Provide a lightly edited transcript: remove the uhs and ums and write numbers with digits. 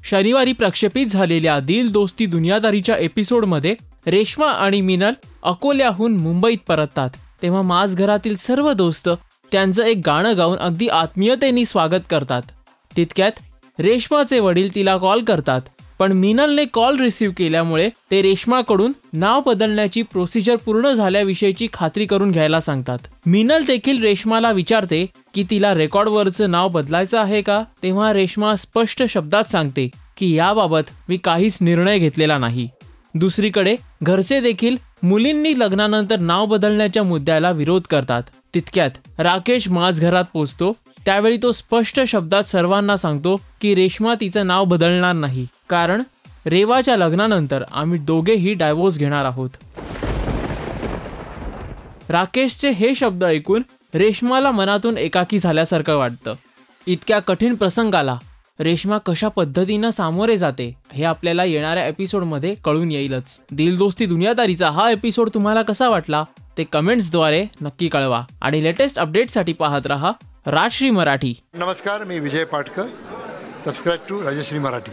शनिवारी प्रक्षेपित झालेल्या दिल दोस्ती दुनियादारीच्या एपिसोडमध्ये रेश्मा आणि मिनल अकोल्याहून मुंबईत परततात, तेव्हा माझ घरातील सर्व दोस्त त्यांचं एक गाणं गाऊन अगदी आत्मीयतेने स्वागत करतात. तितक्यात रेश्माचे वडील तिला कॉल करतात, पण मिनलने कॉल रिसीव्ह केल्यामुळे ते रेश्माकडून नाव बदलण्याची प्रोसिजर पूर्ण झाल्याविषयीची खात्री करून घ्यायला सांगतात. मिनल देखील रेश्माला विचारते की तिला रेकॉर्डवरचं नाव बदलायचं आहे का, तेव्हा रेश्मा स्पष्ट शब्दात सांगते की याबाबत मी काहीच निर्णय घेतलेला नाही. दुसरीकडे घरचे देखील मुलींनी लग्नानंतर नाव बदलण्याच्या मुद्द्याला विरोध करतात. तितक्यात राकेश माझ घरात पोहोचतो. त्यावेळी तो स्पष्ट शब्दात सर्वांना सांगतो की रेश्मा तिचं नाव बदलणार नाही, कारण रेवाच्या लग्नानंतर आम्ही दोघेही डायव्होर्स घेणार आहोत. राकेशचे हे शब्द ऐकून रेश्माला मनातून एकाकी झाल्यासारखं वाटतं. इतक्या कठीण प्रसंगाला रेश्मा कशा पद्धतीनं सामोरे जाते हे आपल्याला येणाऱ्या एपिसोडमध्ये कळून येईलच. दिल दोस्ती दुनियादारीचा हा एपिसोड तुम्हाला कसा वाटला ते कमेंट्सद्वारे नक्की कळवा आणि लेटेस्ट अपडेटसाठी पाहत रहा राजश्री मराठी. नमस्कार, मी विजय पाटकर. Subscribe to Rajshri Marathi.